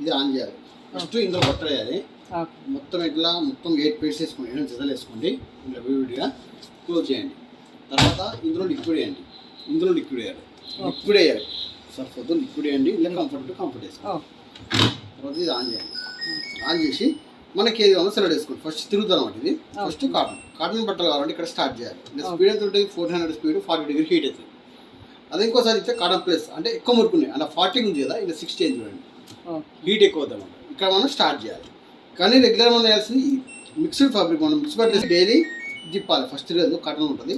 ఇది ఆన్ చేయాలి. ఫస్ట్ ఇందులో బట్టర్ వేయాలి. మొత్తం ఇట్లా మొత్తం 8 పేస్ట్ వేసుకోండి, 8 జతలు వేసుకోండి. ఇలా విడివిడిగా క్లోజ్ చేయండి. తర్వాత ఇందులో లిక్విడ్ వేయండి. లిక్విడ్ వేయాలి. సర్ఫ్ వద్దు, లిక్విడ్ వేయండి. ఇలా కంఫర్ట్ వేసుకోండి. తర్వాత ఇది ఆన్ చేయండి. ఆన్ చేసి మనకి ఏది కావాలో సెలెక్ట్ వేసుకోండి. ఫస్ట్ తిరుగుతుంది అన్నమాట. ఇది ఫస్ట్ కాటన్ బట్టలు కావాలంటే ఇక్కడ స్టార్ట్ చేయాలి. ఇలా స్పీడ్ ఎంత ఉంటుంది? 400 స్పీడ్, 40 డిగ్రీ హీట్ అవుతుంది. అదే ఇంకోసారి ఇస్తే కాటన్ ప్లస్ అంటే ఎక్కువ మురుకున్నాయి. అలా 40 ఉంది కదా, ఇలా 60 చూడండి, హీట్ ఎక్కువ అవుతుంది అన్నమాట. ఇక్కడ మనం స్టార్ట్ చేయాలి. కానీ రెగ్యులర్ మనం వేయాల్సింది మిక్స్డ్ ఫ్యాబ్రిక్. మనం మిక్స్ ఫ్యాబ్రిక్ డైలీ జిప్పాలి. ఫస్ట్ రోజు కాటన్ ఉంటుంది.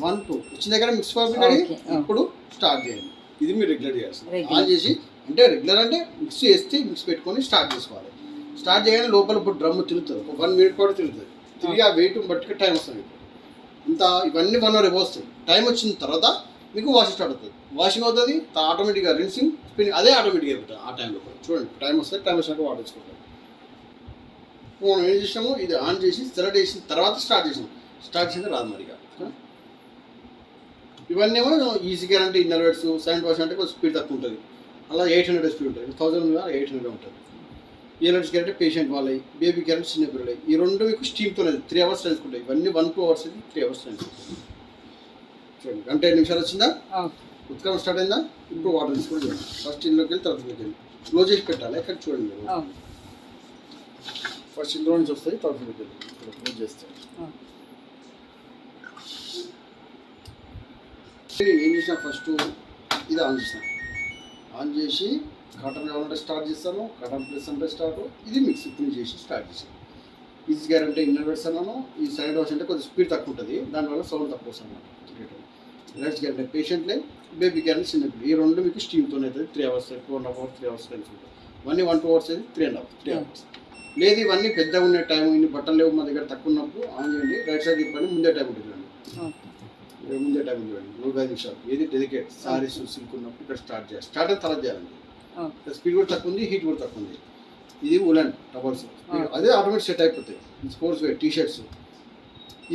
1 2 వచ్చిన దగ్గర మిక్స్ ఫ్యాబ్రిక్ అని ఇప్పుడు స్టార్ట్ చేయండి. ఇది మీరు రెగ్యులర్ చేయాల్సింది. ఆన్ చేసి అంటే రెగ్యులర్ అంటే మిక్స్ చేస్తే మిక్స్ పెట్టుకొని స్టార్ట్ చేసుకోవాలి. స్టార్ట్ చేయగానే లోపల ఇప్పుడు డ్రమ్ తిరుగుతుంది. ఒక 1 మినిట్ కూడా తిరుగుతుంది. తిరిగి ఆ వెయిట్ బట్టి టైం వస్తుంది. ఇంత ఇవన్నీ 1 అవర్ వస్తాయి. టైం వచ్చిన తర్వాత మీకు వాషింగ్ స్టార్ట్ అవుతుంది. వాషింగ్ అవుతుంది, ఆటోమేటిక్గా రిన్సింగ్ స్పిన్నింగ్ అదే ఆటోమేటిక్గా అయిపోతుంది. ఆ టైంలో కూడా చూడండి టైం వస్తుంది. టైం వచ్చినట్టు వాటర్ వేసుకుంటాం. మనం ఏం చేసాము, ఇది ఆన్ చేసి సెలెక్ట్ చేసిన తర్వాత స్టార్ట్ చేసాము. స్టార్ట్ చేస్తే రాదు మరిగా. ఇవన్నీ ఏమో easy guarantee, inner wets, sign wash అంటే కొంచెం స్పీడ్ తక్కువ ఉంటుంది. అలా 800 స్పీడ్ ఉంటుంది. 1000 మీద 800 ఉంటుంది. ఇయర్స్ గ్యారంటీ పేషెంట్ వాళ్ళవి, బేబీ గ్యారంటీ చిన్న పిల్లలు. ఈ రెండు మీకు స్టీమ్తోనే 3 అవర్స్ తెలుసుకుంటాయి. ఇవన్నీ 1-2 అవర్స్ అయితే 3 అవర్స్ తెలుసుకుంటాయి. చూడండి గంట 5 నిమిషాలు వచ్చిందా, ఉత్కరం స్టార్ట్ అయిందా. ఇప్పుడు వాటర్ తీసుకొని చూడండి. ఫస్ట్ ఇంట్లోకి వెళ్ళి తర్వాత ఇంట్లోకి వెళ్ళి క్లోజ్ చేసి పెట్టాలి. ఎక్కడ చూడండి, ఫస్ట్ ఇందులో నుంచి వస్తుంది, తర్వాత ఇంట్లోకి వెళ్ళి క్లోజ్ చేస్తాను. ఏం చేసిన ఫస్ట్ ఇది ఆన్ చేసాను. ఆన్ చేసి కాటన్ కావాలంటే స్టార్ట్ చేస్తాను, కాటన్ ప్లస్ అంటే స్టార్ట్. ఇది మిక్స్ ఇప్పుడు చేసి స్టార్ట్ చేసాను. ఈజీ గ్యారంటీ ఇన్నర్ వెట్స్ అన్నాను. ఈ సైడ్ వాష్ అంటే కొద్దిగా స్పీడ్ తక్కువ ఉంటుంది, దానివల్ల సౌండ్ తక్కువ వస్తుంది అన్నమాట. రిలాక్స్ గ్యారంటీ పేషెంట్లే, బేబీ గ్యారంటీ చిన్నప్పుడు. ఈ రెండు మీకు స్టీమ్తోనే అవుతుంది. 3 అవర్స్ 2.5 అవర్స్ 3 అవర్స్ తెలుసుకుంటాం. ఇవన్నీ 1-2 అవర్స్ అయితే 3.5 అవర్స్. లేదు ఇవన్నీ పెద్దగా ఉండే టైం, ఇన్ని బట్టలు లేవు మా దగ్గర తక్కువ ఉన్నప్పుడు ఆన్ చేయండి. రైట్ సైడ్ తిప్పండి, ముందే టైం ఉంటుంది చూడండి. ముందే టైం చూడండి 5 నిమిషాలు. ఏది డెలికేట్ సారీస్ సిల్క్ ఉన్నప్పుడు ఇక్కడ స్టార్ట్ చేయాలి. స్టార్ట్ అయిన తర్వాత చేయాలండి. స్పీడ్ కూడా తక్కువ ఉంది, హీట్ కూడా తక్కువ ఉంది. ఇది ఉలన్ టవల్స్, అదే ఆటోమేటిక్ సెట్ అయిపోతాయి. Sports wear T shirts.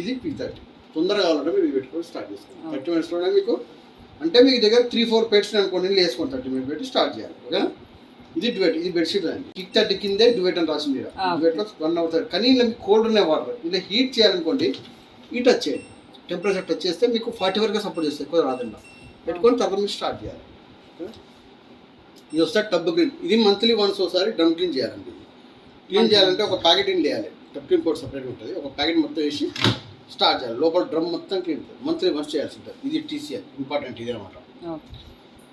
ఇది P30. తొందరగా కావాలంటే మీరు పెట్టుకొని స్టార్ట్ చేసుకోండి. 30 మినిట్స్లోనే మీకు అంటే మీకు దగ్గర 3-4 పెట్స్ అనుకోండి, వేసుకోండి. 30 మినిట్స్ పెట్టి స్టార్ట్ చేయాలి. ఓకేనా. ఇది డ్యూయెట్, ఇది బెడ్షీట్ అండి. P30 కిందే డ్యూయెట్ అని రాసింది. డ్యూయెట్లో 1 అవుతుంది. కానీ ఇలా మీకు కోల్డ్ ఉన్నాయి వాటర్, ఇలా హీట్ చేయాలనుకోండి, ఈ టచ్ చేయండి. టెంపరేచర్ టచ్ చేస్తే మీకు 40 వరకు సపోర్ట్ చేస్తుంది. ఎక్కువ రాదండి. పెట్టుకొని తర్వాత మీరు స్టార్ట్ చేయాలి. ఇది వస్తే టబ్ క్లీన్. ఇది మంత్లీ వన్స్ ఒకసారి డ్రమ్ క్లీన్ చేయాలండి. క్లీన్ చేయాలంటే ఒక ప్యాకెట్ వేయాలి. టబ్ క్లీన్ పౌడర్ సపరేట్ ఉంటుంది. ఒక ప్యాకెట్ మొత్తం వేసి స్టార్ట్ చేయాలి. లోపల డ్రమ్ మొత్తం క్లీన్ ఉంటుంది. మంత్లీ వన్స్ చేయాల్సి ఉంటుంది. ఇది TCL ఇంపార్టెంట్ ఇది అనమాట.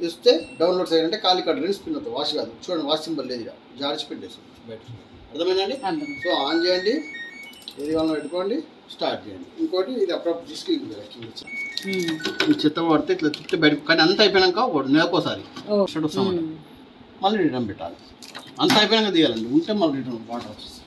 ఇస్తే డౌన్లోడ్ చేయాలంటే ఖాళీ కట్ రిన్స్ పిన్ అవుతుంది. వాష్ కాదు. చూడండి వాష్ సింబల్ లేదు, జార్జ్ పెట్టేస్తుంది బయట. అర్థమైందండి. సో ఆన్ చేయండి, ఏది కావాలో పెట్టుకోండి, స్టార్ట్ చేయండి. ఇంకోటి ఇది అప్పుడప్పుడు తీసుకెళ్ళి చెత్త పడితే ఇట్లా తిట్టి బయట. కానీ అంత అయిపోయాక నెలకోసారి షర్ట్ వస్తామంట, మళ్ళీ రిటర్న్ పెట్టాలి. అంత అయిపోయాక తీయాలండి. ఉంటే మళ్ళీ రిటర్న్ వాటర్ వచ్చేసి